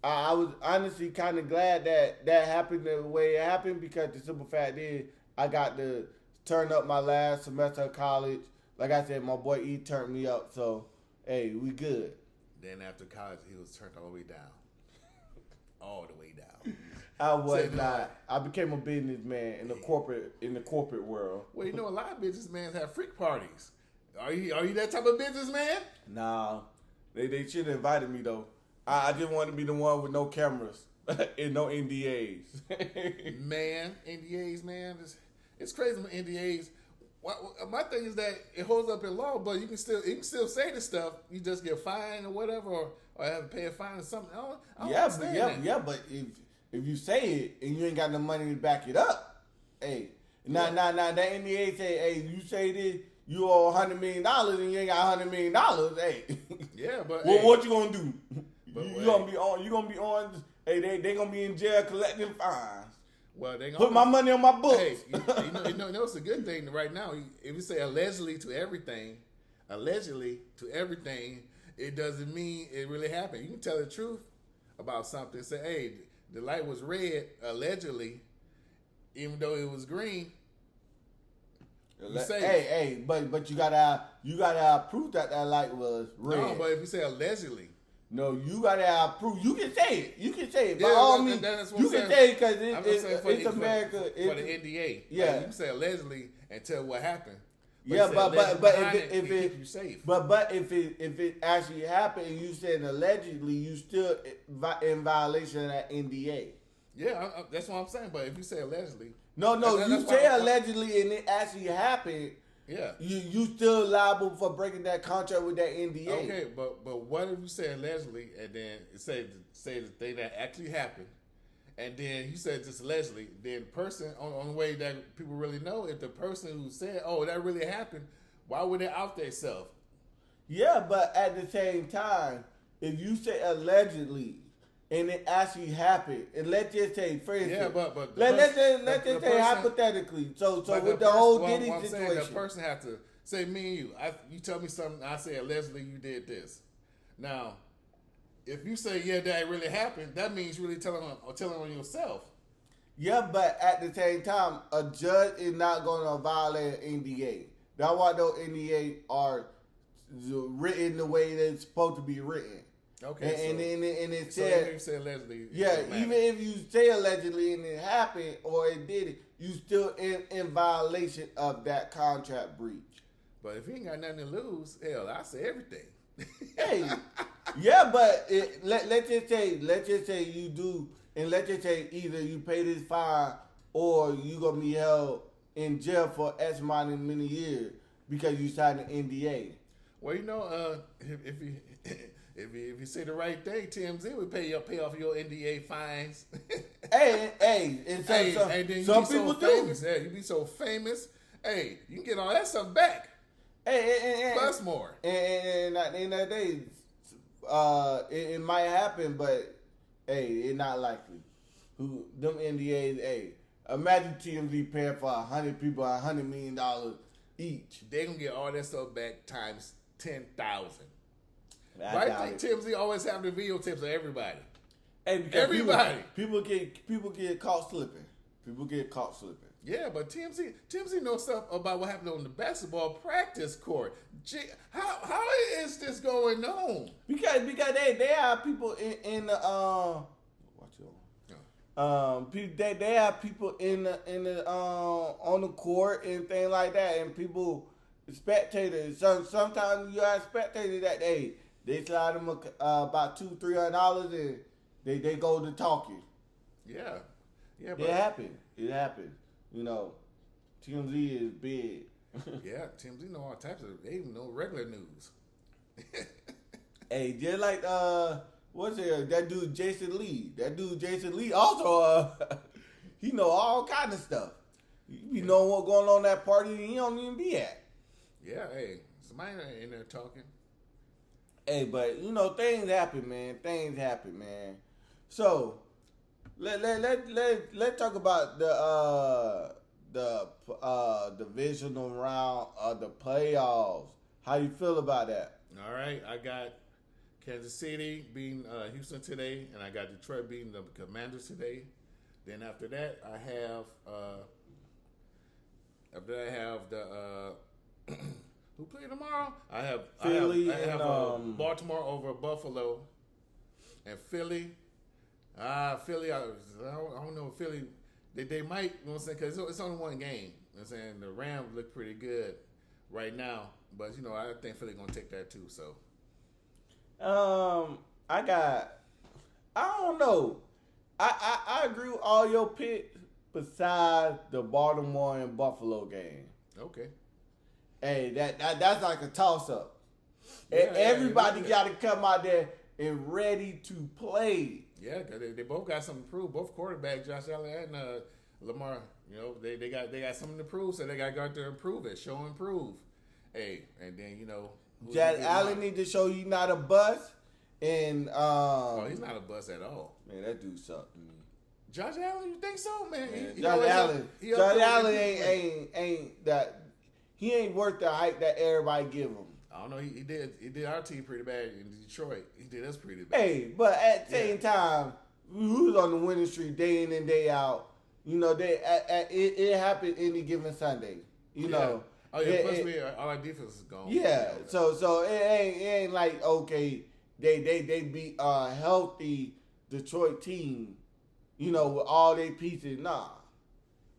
Speaker 1: I was honestly kind of glad that happened the way it happened, because the simple fact is I got to turn up my last semester of college. Like I said, my boy E turned me up, so we good.
Speaker 2: Then after college, he was turned all the way down. All the way down.
Speaker 1: I was not. I became a businessman in the corporate world.
Speaker 2: Well, a lot of businessmen have freak parties. Are you that type of businessman?
Speaker 1: Nah, they should have invited me though. I just want to be the one with no cameras and no NDAs.
Speaker 2: Man, NDAs, man, it's crazy with NDAs. My thing is that it holds up in law, but you can still say the stuff. You just get fined or whatever, or have to pay a fine or something. I don't understand that.
Speaker 1: But if you say it and you ain't got no money to back it up, hey, now that NDA say, hey, you say this, you owe $100 million and you ain't got $100 million, hey.
Speaker 2: Yeah, but
Speaker 1: well, what you gonna do? You gonna be on. Hey, they gonna be in jail collecting fines.
Speaker 2: Well, they gonna
Speaker 1: put my money on my books.
Speaker 2: Hey, you know, it's a good thing right now. If you say allegedly to everything, it doesn't mean it really happened. You can tell the truth about something. Say, hey, the light was red allegedly, even though it was green.
Speaker 1: But you gotta have proof that light was red.
Speaker 2: No, but if you say allegedly.
Speaker 1: No, you gotta have proof. You can say it. By
Speaker 2: Yeah,
Speaker 1: all means, you can say it because it's America.
Speaker 2: For the NDA.
Speaker 1: Yeah.
Speaker 2: Like, you can say allegedly and tell what happened.
Speaker 1: But if
Speaker 2: keep you safe.
Speaker 1: But if it actually happened and you said allegedly, you still in violation of that NDA.
Speaker 2: Yeah, that's what I'm saying. But if you say allegedly.
Speaker 1: No, you say allegedly and it actually happened.
Speaker 2: Yeah,
Speaker 1: you still liable for breaking that contract with that NDA.
Speaker 2: Okay, but what if you say allegedly and then say the thing that actually happened, and then you said just allegedly, then the person on the way that people really know, if the person who said, "Oh, that really happened," why would they out themselves?
Speaker 1: Yeah, but at the same time, if you say allegedly and it actually happened, and let's just say, for instance, let's just say hypothetically. So with the whole Diddy situation,
Speaker 2: the person have to say, me and you tell me something, I say allegedly you did this. Now, if you say that really happened, that means you're really telling on yourself.
Speaker 1: Yeah, but at the same time, a judge is not going to violate an NDA. That's why those NDA are written the way they're supposed to be written.
Speaker 2: Okay,
Speaker 1: and it
Speaker 2: so
Speaker 1: said,
Speaker 2: even if you say allegedly,
Speaker 1: even if you say allegedly and it happened or it did it, you still in violation of that contract breach.
Speaker 2: But if you ain't got nothing to lose, hell, I say everything.
Speaker 1: Hey, yeah, but let's just say you do, and let's just say either you pay this fine or you gonna be held in jail for X amount of many years because you signed an NDA.
Speaker 2: Well, if you say the right thing, TMZ would pay off your NDA fines.
Speaker 1: and then some people do.
Speaker 2: Famous. Yeah, you be so famous. Hey, you can get all that stuff back. Plus more.
Speaker 1: And at the end of the day, it might happen, but hey, it's not likely. Them NDAs, imagine TMZ paying for 100 people $100 million each.
Speaker 2: They gonna get all that stuff back times 10,000. Right? TMZ always have the videotapes of everybody.
Speaker 1: Hey, everybody. People get caught slipping. Yeah,
Speaker 2: but TMZ knows stuff about what happened on the basketball practice court. Gee, how is this going on?
Speaker 1: Because they have people in the they have people in the on the court and things like that, and people spectators. Sometimes you have spectators that they slide them about $200-$300 and they go to talking.
Speaker 2: Yeah,
Speaker 1: but it happened. You know, TMZ is big.
Speaker 2: Yeah, TMZ know all types of. They even know regular news.
Speaker 1: Hey, just like what's it? That dude Jason Lee also he know all kind of stuff. You know what going on that party he don't even be at.
Speaker 2: Yeah, hey, somebody in there talking.
Speaker 1: Hey, but things happen, man. So let's talk about the divisional round of the playoffs. How you feel about that?
Speaker 2: All right, I got Kansas City beating Houston today, and I got Detroit beating the Commanders today. Then after that, I have the who play tomorrow? I have
Speaker 1: Philly.
Speaker 2: I have Baltimore over Buffalo, and Philly. Philly. I don't know. Philly. They might. You know what I'm saying? Because it's only one game. You know what I'm saying? The Rams look pretty good right now, but I think Philly gonna take that too. So.
Speaker 1: I don't know. I agree with all your picks besides the Baltimore and Buffalo game.
Speaker 2: Okay.
Speaker 1: Hey, that's like a toss up.
Speaker 2: Yeah,
Speaker 1: Everybody
Speaker 2: yeah.
Speaker 1: got to come out there and ready to play.
Speaker 2: Yeah, because they both got something to prove. Both quarterbacks, Josh Allen and Lamar, they got something to prove, so they got to go out there and prove it, show and prove. Hey, and then
Speaker 1: Josh Allen need to show you not a bust. And
Speaker 2: he's not a bust at all.
Speaker 1: Man, that dude sucked to me.
Speaker 2: Josh Allen, you think so, man?
Speaker 1: Josh Allen ain't that. He ain't worth the hype that everybody give him.
Speaker 2: I don't know. He did our team pretty bad in Detroit. He did us pretty bad.
Speaker 1: Hey, but at the same time, we was on the winning streak day in and day out. It happened any given Sunday. Know.
Speaker 2: Oh yeah. Plus, all our defense is gone.
Speaker 1: Yeah. So it ain't like okay, they beat a healthy Detroit team. With all their pieces. Nah.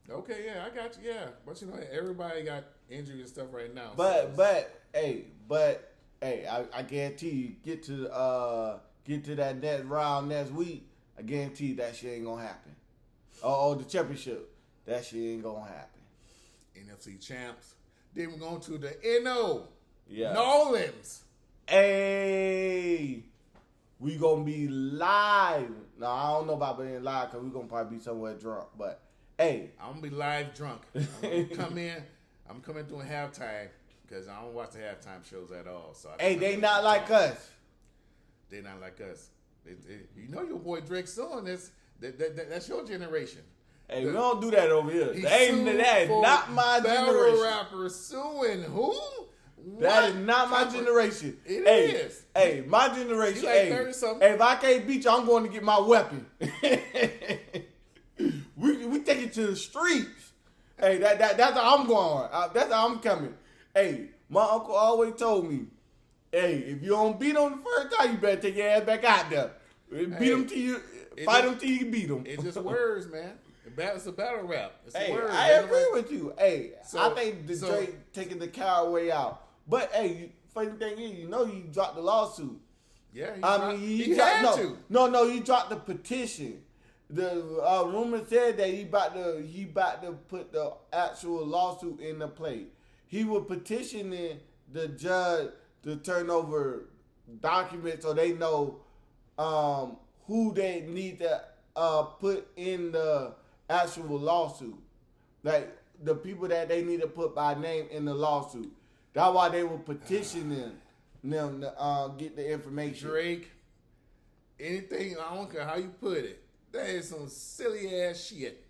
Speaker 2: Okay. Yeah, I got you. Yeah, but everybody got injury and stuff right now.
Speaker 1: But hey, I guarantee you get to that next round next week. I guarantee you that shit ain't gonna happen. Oh, the championship, that shit ain't gonna happen.
Speaker 2: NFC champs. Then we're going to the NO.
Speaker 1: Yeah.
Speaker 2: Nolans.
Speaker 1: Hey, we gonna be live. No, I don't know about being live because we gonna probably be somewhere drunk. But hey,
Speaker 2: I'm gonna be live drunk. I'm coming doing halftime. Because I don't watch the halftime shows at all. So
Speaker 1: they not like us.
Speaker 2: They not like us. Your boy Drake suing this. That's your generation.
Speaker 1: Hey, we don't do that over here. That is not my
Speaker 2: battle
Speaker 1: generation.
Speaker 2: Rapper suing who?
Speaker 1: That is not my generation.
Speaker 2: It is.
Speaker 1: Hey, my generation.
Speaker 2: You like 30-something.
Speaker 1: Hey, if I can't beat you, I'm going to get my weapon. we take it to the streets. Hey, that's how I'm going. That's how I'm coming. Hey, my uncle always told me, hey, if you don't beat them the first time, you better take your ass back out there. Beat them till you, fight them till you beat them.
Speaker 2: It's just words, man. It's a battle rap. It's
Speaker 1: hey,
Speaker 2: words.
Speaker 1: I agree with you. Hey, I think Drake taking the coward way out. But hey, funny thing is, he dropped the lawsuit.
Speaker 2: Yeah,
Speaker 1: he had to. No, he dropped the petition. The rumor said that he about to put the actual lawsuit into play. He was petitioning the judge to turn over documents so they know who they need to put in the actual lawsuit. Like the people that they need to put by name in the lawsuit. That's why they were petitioning them to get the information.
Speaker 2: Drake, anything, I don't care how you put it, that is some silly ass shit.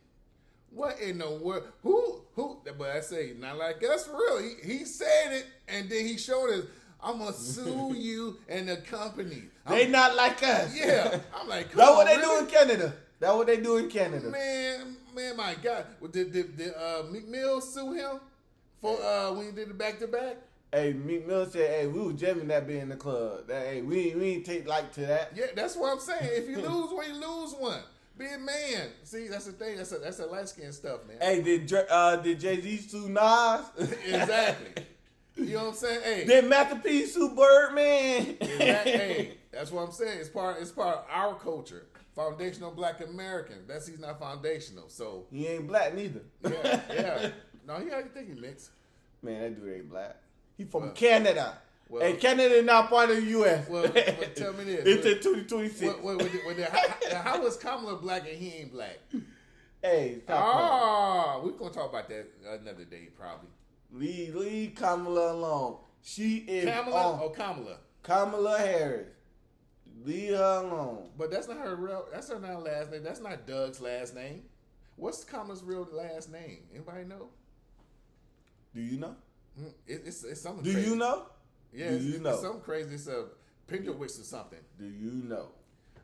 Speaker 2: What in the world? Who? But I say, not like us for real. He said it, and then he showed us, I'm going to sue you and the company.
Speaker 1: They not like us.
Speaker 2: Yeah. I'm like, come
Speaker 1: That's
Speaker 2: on,
Speaker 1: what they
Speaker 2: really?
Speaker 1: do in Canada. That's what they do in Canada.
Speaker 2: Man, my God. Did Meek Mill sue him for when he did the back-to-back?
Speaker 1: Hey, Meek Mill said, hey, we was jamming that bit in the club. Hey, we ain't take like to that.
Speaker 2: Yeah, that's what I'm saying. If you lose one, you lose one. Be a man. See, that's the thing. That's a light skin stuff, man.
Speaker 1: Hey, did Jay-Z sue Nas?
Speaker 2: Exactly. You know what I'm saying? Hey.
Speaker 1: Did Master P sue Birdman?
Speaker 2: Hey, that's what I'm saying. It's part of our culture. Foundational Black American. He's not foundational. So
Speaker 1: he ain't black neither.
Speaker 2: Yeah. No, I think he mixed.
Speaker 1: Man, that dude ain't black. He from Canada.
Speaker 2: Well,
Speaker 1: hey, Canada is not part of the U.S.
Speaker 2: Well, tell me this.
Speaker 1: It's in 2026.
Speaker 2: How is Kamala black and he ain't black?
Speaker 1: Hey,
Speaker 2: we're going to talk about that another day, probably.
Speaker 1: Leave Kamala alone. She is
Speaker 2: Kamala?
Speaker 1: Kamala Harris. Leave her alone.
Speaker 2: But that's not her not last name. That's not Doug's last name. What's Kamala's real last name? Anybody know?
Speaker 1: Do you know?
Speaker 2: It's something.
Speaker 1: Do
Speaker 2: crazy.
Speaker 1: you know?
Speaker 2: Yeah, it's something crazy. It's a Pinterwix or something.
Speaker 1: Do you know?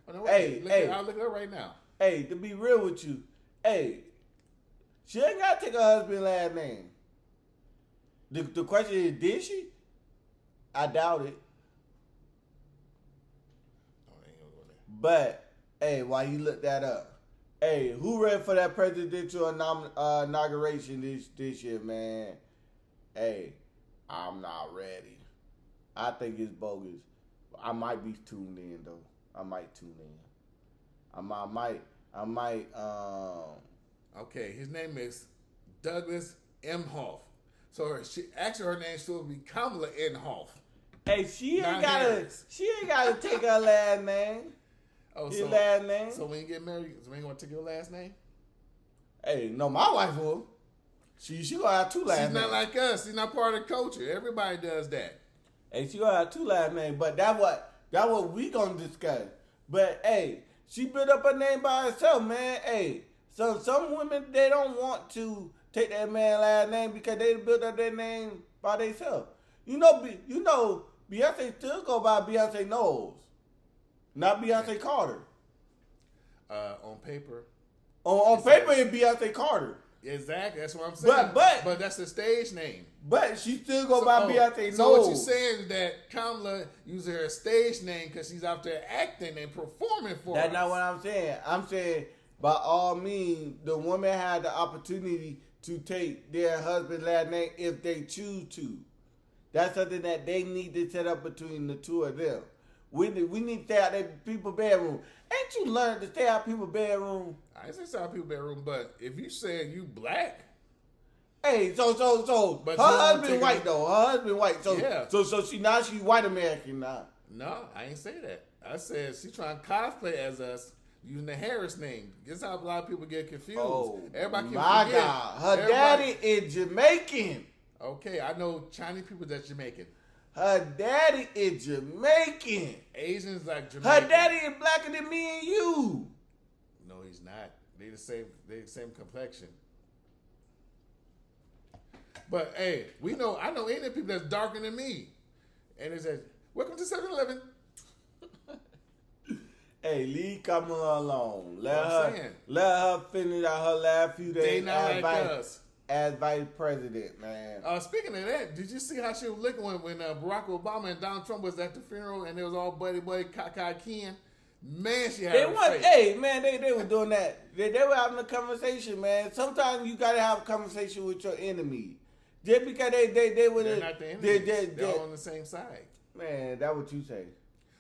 Speaker 2: Oh, no,
Speaker 1: hey,
Speaker 2: I'll look it up right now.
Speaker 1: Hey, to be real with you, hey, she ain't got to take her husband's last name. The question is, did she? I doubt it. But, hey, while you look that up, hey, who ready for that presidential inauguration this year, man? Hey, I'm not ready. I think it's bogus. I might be tuned in, though. I might tune in. I might.
Speaker 2: Okay, his name is Douglas Emhoff. So her name should be Kamala Inhofe.
Speaker 1: Hey, she ain't gotta take her last name.
Speaker 2: Oh,
Speaker 1: Your last name.
Speaker 2: So when you get married, so we ain't gonna take your last name?
Speaker 1: Hey, no, my wife will. She gonna have two last names.
Speaker 2: She's not like us. She's not part of the culture. Everybody does that.
Speaker 1: Hey, she gonna have two last names, but that's what we gonna discuss. But hey, she built up her name by herself, man. Hey, so some women they don't want to take that man's last name because they built up their name by themselves. You know, Beyonce still go by Beyonce Knowles, not Beyonce Carter.
Speaker 2: On paper.
Speaker 1: On paper, it's Beyonce Carter.
Speaker 2: Exactly, that's what I'm saying. But that's the stage name.
Speaker 1: But she still go by Beyonce Knowles.
Speaker 2: So what you're saying is that Kamala uses her stage name because she's out there acting and performing for
Speaker 1: That's
Speaker 2: us.
Speaker 1: not what I'm saying. I'm saying by all means, the woman had the opportunity to take their husband's last name if they choose to. That's something that they need to set up between the two of them. We need to stay out their people's bedroom. Ain't you learned to stay out people's bedroom?
Speaker 2: I didn't say stay out people's bedroom, but if you saying you black,
Speaker 1: hey, so
Speaker 2: but
Speaker 1: her husband white though. Her husband white. So
Speaker 2: yeah.
Speaker 1: So she white American now.
Speaker 2: No, I ain't say that. I said she trying to cosplay as us using the Harris name. This how a lot of people get confused.
Speaker 1: Oh,
Speaker 2: everybody can
Speaker 1: my
Speaker 2: forget.
Speaker 1: God. Her daddy is Jamaican.
Speaker 2: Okay, I know Chinese people that's Jamaican.
Speaker 1: Her daddy is Jamaican.
Speaker 2: Asians like Jamaican.
Speaker 1: Her daddy is blacker than me and you.
Speaker 2: No, he's not. They the same. They the same complexion. But hey, I know Indian people that's darker than me, and it says, "Welcome to 7-Eleven."
Speaker 1: Hey, leave Kamala alone. Let her finish out her last few days.
Speaker 2: They not like us.
Speaker 1: As vice president, man.
Speaker 2: Speaking of that, did you see how she was looking when Barack Obama and Donald Trump was at the funeral and it was all buddy cockeye Ken? Man, she had a face.
Speaker 1: Hey, man, they were doing that. They were having a conversation, man. Sometimes you gotta have a conversation with your enemy. Just because they were
Speaker 2: they're not the enemies. They're all on the same side.
Speaker 1: Man, that's what you say.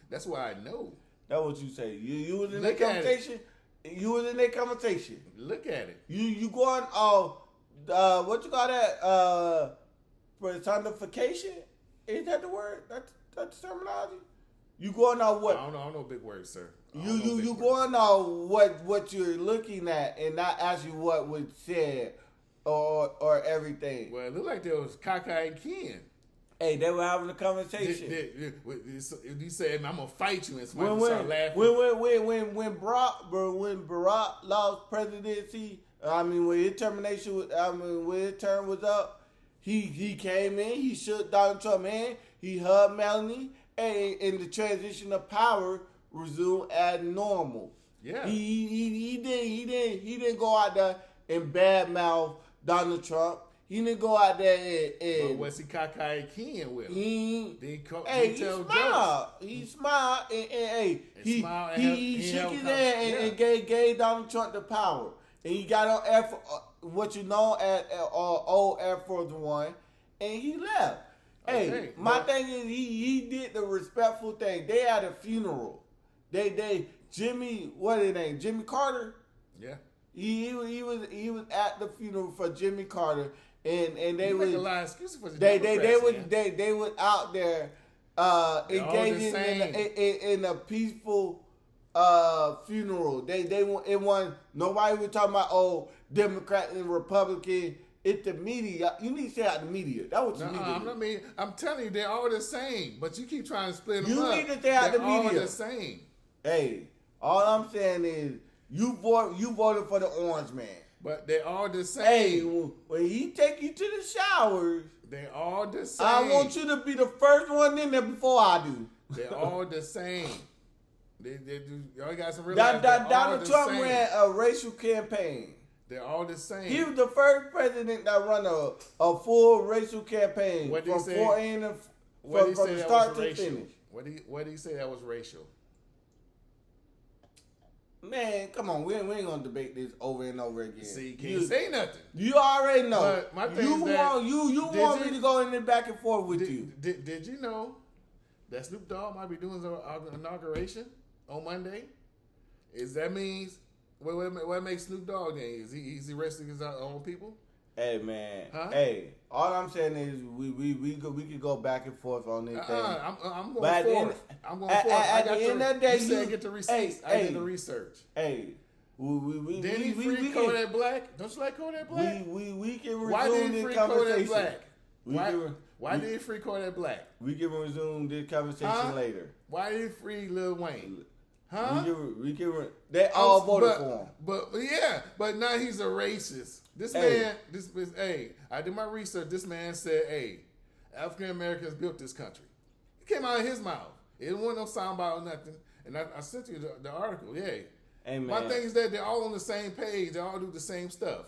Speaker 2: That's why I know.
Speaker 1: That's what you say. You was in that conversation. You was in that conversation.
Speaker 2: Look at it.
Speaker 1: You going what you call that? Personification? Is that the word? That's the terminology. You going on what?
Speaker 2: I don't know big words, sir.
Speaker 1: You going on what you're looking at and not actually what was said or everything.
Speaker 2: Well, it looked like there was cockeye Ken.
Speaker 1: Hey, they were having a conversation.
Speaker 2: You said, "I'm gonna fight you," and somebody started laughing.
Speaker 1: When Barack lost presidency, when his term was up, he came in, he shook Donald Trump hand, he hugged Melanie, and the transition of power resumed as normal.
Speaker 2: Yeah,
Speaker 1: he didn't go out there and badmouth Donald Trump. He didn't go out there and
Speaker 2: but was he cockeye Ken with him?
Speaker 1: He smiled. He smiled and he shook his hand and gave Donald Trump the power. And he got on what you know as old Air Force One, and he left. Okay, my thing is he did the respectful thing. They had a funeral. Jimmy Carter.
Speaker 2: Yeah.
Speaker 1: He was at the funeral for Jimmy Carter. And they
Speaker 2: was
Speaker 1: a
Speaker 2: lot of excuses for the
Speaker 1: they was out there engaging in a peaceful funeral. It wasn't nobody was talking about Democrat and Republican. It's the media. You need to stay out the media. That's what you need to do.
Speaker 2: I'm telling you, they're all the same. But you keep trying to split them
Speaker 1: up. You need to stay out the media.
Speaker 2: They're all the same.
Speaker 1: Hey, all I'm saying is you voted for the orange man.
Speaker 2: But they're all the same.
Speaker 1: Hey, when he take you to the showers,
Speaker 2: they're all the same.
Speaker 1: I want you to be the first one in there before I do.
Speaker 2: They're all the same. They do. Y'all got some real.
Speaker 1: Donald Trump ran a racial campaign.
Speaker 2: They're all the same.
Speaker 1: He was the first president that run a full racial campaign
Speaker 2: from
Speaker 1: the start to finish.
Speaker 2: What did he say that was racial?
Speaker 1: Man, come on, we ain't gonna debate this over and over again.
Speaker 2: See, you can't say nothing.
Speaker 1: You already know.
Speaker 2: But my thing
Speaker 1: you want me to go in there back and forth with you.
Speaker 2: Did you know that Snoop Dogg might be doing his inauguration on Monday? That means what makes Snoop Dogg then? Is he arresting his own people?
Speaker 1: Hey man,
Speaker 2: Huh?
Speaker 1: hey. All I'm saying is we could go back and forth on this thing.
Speaker 2: I'm going
Speaker 1: But
Speaker 2: forth. I'm going forth.
Speaker 1: At the end of the day,
Speaker 2: you said get the receipts. I did the research.
Speaker 1: Hey, we
Speaker 2: Didn't he free Kodak Black? Don't you like Kodak Black?
Speaker 1: We can resume
Speaker 2: Why did he
Speaker 1: this
Speaker 2: free
Speaker 1: conversation.
Speaker 2: Kodak Black? Why
Speaker 1: we-
Speaker 2: did he free Kodak Black?
Speaker 1: We can resume this conversation later.
Speaker 2: Why did he free Lil Wayne? Huh?
Speaker 1: They all voted for him.
Speaker 2: But now he's a racist. I did my research. This man said, hey, African Americans built this country. It came out of his mouth. It wasn't no soundbite or nothing. And I sent you the article. Yeah.
Speaker 1: Hey, man.
Speaker 2: My thing is that they're all on the same page. They all do the same stuff.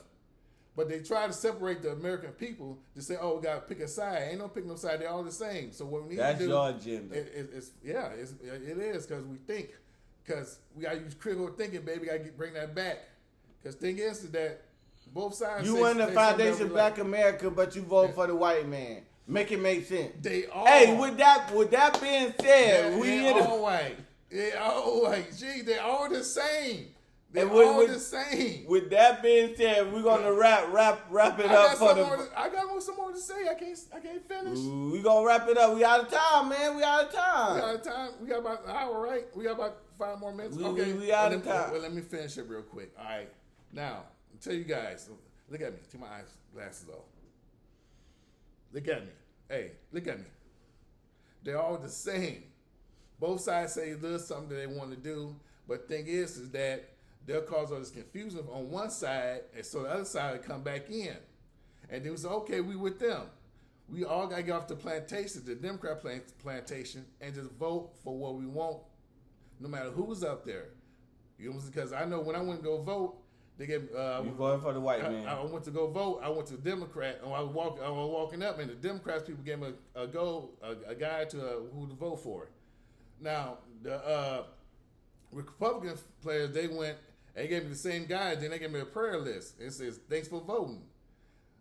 Speaker 2: But they try to separate the American people to say, oh, we got to pick a side. Ain't no picking no side. They're all the same. So what we need to do.
Speaker 1: That's your agenda.
Speaker 2: It is because we think. Because we got to use critical thinking, baby. Got to bring that back. Because thing is that both sides.
Speaker 1: You want the foundation Black America, but you vote for the white man. Make it make sense.
Speaker 2: They all.
Speaker 1: Hey, with that being said,
Speaker 2: they all white. They all white. Gee, they all the same. They all the same.
Speaker 1: With that being said, we're gonna wrap it up for the.
Speaker 2: I got some more to say. I can't finish.
Speaker 1: We gonna wrap it up. We out of time, man. We out of time.
Speaker 2: We got about an hour, right? We got about 5 more minutes.
Speaker 1: We out of time.
Speaker 2: Well, let me finish it real quick. All right. Now, I'll tell you guys. Look at me. Take my glasses off. Look at me. Hey, look at me. They're all the same. Both sides say there's something that they want to do, but the thing is that they'll cause all this confusion on one side, and so the other side will come back in. And then we say, okay, we with them. We all got to get off the plantation, the Democrat plantation, and just vote for what we want, no matter who's up there. You know, because I know when I went to go vote, they gave.
Speaker 1: You voted for the white man.
Speaker 2: I went to go vote. I went to the Democrat. And I was walking up, and the Democrats people gave me a guide to who to vote for. Now the Republican players, they went. They gave me the same guide. Then they gave me a prayer list. It says, "Thanks for voting."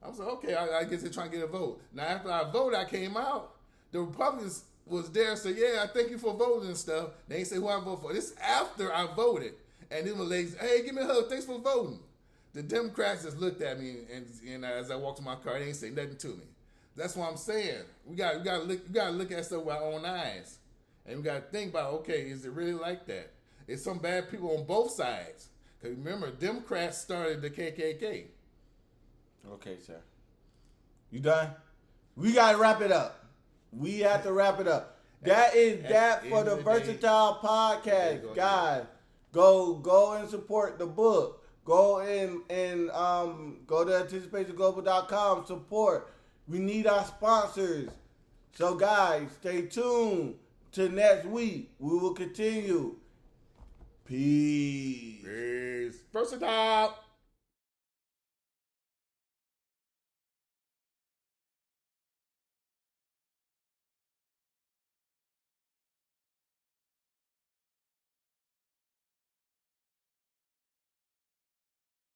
Speaker 2: I was like, "Okay, I guess they're trying to get a vote." Now after I voted, I came out. The Republicans was there and said, "Yeah, I thank you for voting and stuff." They ain't say who I voted for. This after I voted. And then when ladies, hey, give me a hug, thanks for voting. The Democrats just looked at me, and as I walked to my car, they ain't say nothing to me. That's what I'm saying. We got to look at stuff with our own eyes, and we got to think about, okay, is it really like that? It's some bad people on both sides. Because remember, Democrats started the KKK.
Speaker 1: Okay, sir. You done? We got to wrap it up. We have to wrap it up. That is that for the Versatile Podcast, guys. Go and support the book. Go and go to anticipationglobal.com. Support. We need our sponsors. So guys, stay tuned to next week. We will continue. Peace.
Speaker 2: Versatile.